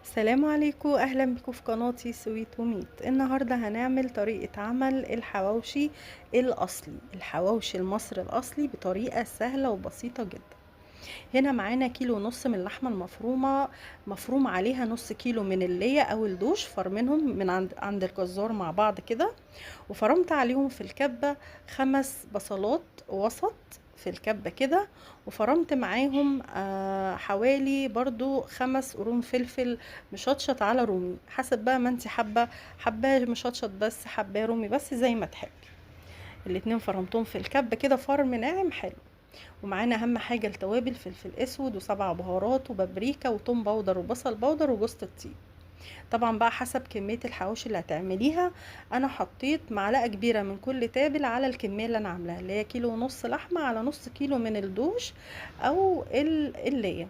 السلام عليكم، اهلا بكم في قناتي سويت وميت. النهارده هنعمل طريقه عمل الحواوشي الاصلي، الحواوشي المصري الاصلي بطريقه سهله وبسيطه جدا. هنا معانا كيلو ونص من اللحمه المفرومه، مفروم عليها نص كيلو من الليه او الدوش، فرمنهم من عند الجزار مع بعض كده. وفرمت عليهم في الكبة 5 بصلات وسط في الكبة كده. وفرمت معاهم حوالي برضو 5 قرون فلفل مشطشط على رومي، حسب بقى ما انت حباه مشطشط بس حباه رومي بس زي ما تحبي. الاتنين فرمتهم في الكبة كده فرم ناعم حلو. ومعانا اهم حاجة التوابل: فلفل اسود و7 بهارات وبابريكا وتوم باودر وبصل باودر وجوز الطيب. طبعا بقى حسب كمية الحواوشي اللي هتعمليها. انا حطيت معلقة كبيرة من كل تابل على الكمية اللي انا عاملاها، اللي هي كيلو ونص لحمة على نص كيلو من الدوش او اللية.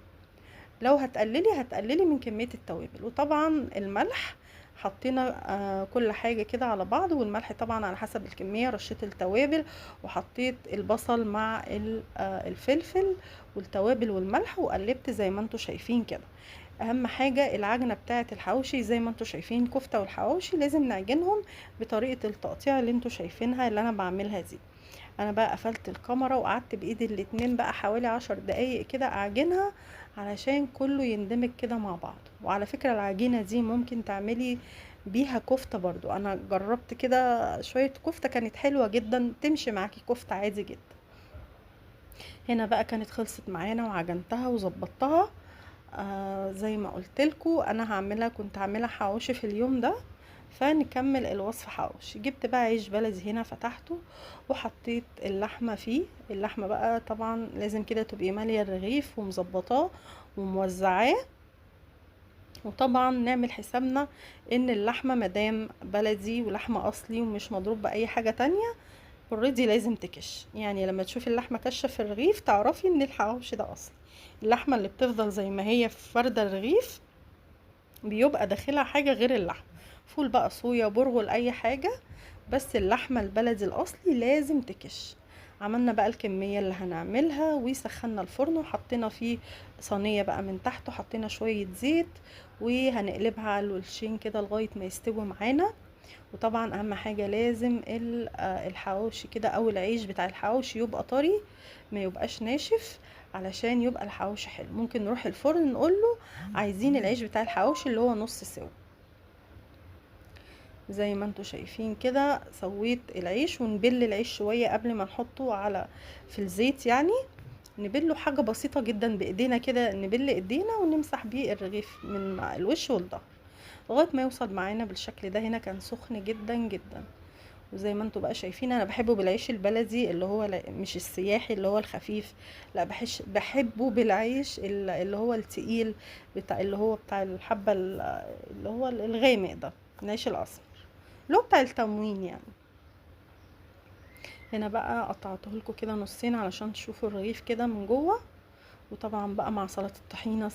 لو هتقللي من كمية التوابل. وطبعا الملح حطينا كل حاجة كده على بعض، والملح طبعا على حسب الكمية. رشيت التوابل وحطيت البصل مع الفلفل والتوابل والملح وقلبت زي ما انتوا شايفين كده. اهم حاجة العجنة بتاعة الحواوشي، زي ما انتوا شايفين كفتة والحواوشي لازم نعجنهم بطريقة التقطيع اللي انتوا شايفينها اللي انا بعملها دي. انا بقى قفلت الكاميرا وقعدت بايدي الاتنين بقى حوالي 10 دقايق كده اعجنها علشان كله يندمج كده مع بعض. وعلى فكرة العجينة دي ممكن تعملي بيها كفتة برضو، انا جربت كده شوية كفتة كانت حلوة جدا، تمشي معاكي كفتة عادي جدا. هنا بقى كانت خلصت معانا وعجنتها وظبطتها. زي ما قلتلكوا انا كنت هعملها حواوشي في اليوم ده. فنكمل الوصفة حواوشي. جبت بقى عيش بلدي هنا فتحته وحطيت اللحمة فيه. اللحمة بقى طبعا لازم كده تبقي مالية الرغيف ومظبطاه وموزعاه. وطبعا نعمل حسابنا ان اللحمة مدام بلدي ولحمة اصلي ومش مضروب باي حاجة تانية اوريدي لازم تكش. يعني لما تشوفي اللحمة كشة في الرغيف تعرفي ان الحواوشي ده اصلي. اللحمة اللي بتفضل زي ما هي في فرد الرغيف بيبقى داخلها حاجة غير اللحمة، فول بقى صويا برغل اي حاجة، بس اللحمة البلدي الاصلي لازم تكش. عملنا بقى الكمية اللي هنعملها وسخنا الفرن وحطينا فيه صينية بقى من تحت وحطينا شوية زيت، وهنقلبها على الوشين كده لغاية ما يستوي معانا. وطبعا اهم حاجة لازم الحواوشي كده او العيش بتاع الحواوشي يبقى طري، ما يبقاش ناشف، علشان يبقى الحواوشي حلو. ممكن نروح الفرن نقوله عايزين العيش بتاع الحواوشي اللي هو نص سوا. زي ما انتوا شايفين كده سويت العيش، ونبل العيش شوية قبل ما نحطه في الزيت يعني. نبله حاجة بسيطة جدا بايدينا كده، نبل ايدينا ونمسح بيه الرغيف من الوش والظهر لغايه ما يوصل معانا بالشكل ده. هنا كان سخن جدا جدا. وزي ما انتوا بقى شايفين انا بحبه بالعيش البلدي اللي هو مش السياحي اللي هو الخفيف، لا بحبه بالعيش اللي هو التقيل، اللي هو بتاع الحبة اللي هو الغامق ده، العيش الاسمر اللي هو بتاع التموين يعني. هنا بقى قطعته لكم كده نصين علشان تشوفوا الرغيف كده من جوه. وطبعا بقى مع سلطة طحينة،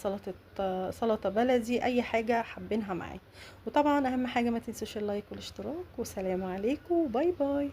سلطة بلدي، اي حاجة حابينها معاه. وطبعا اهم حاجة ما تنسوش اللايك والاشتراك، وسلام عليكم وباي باي.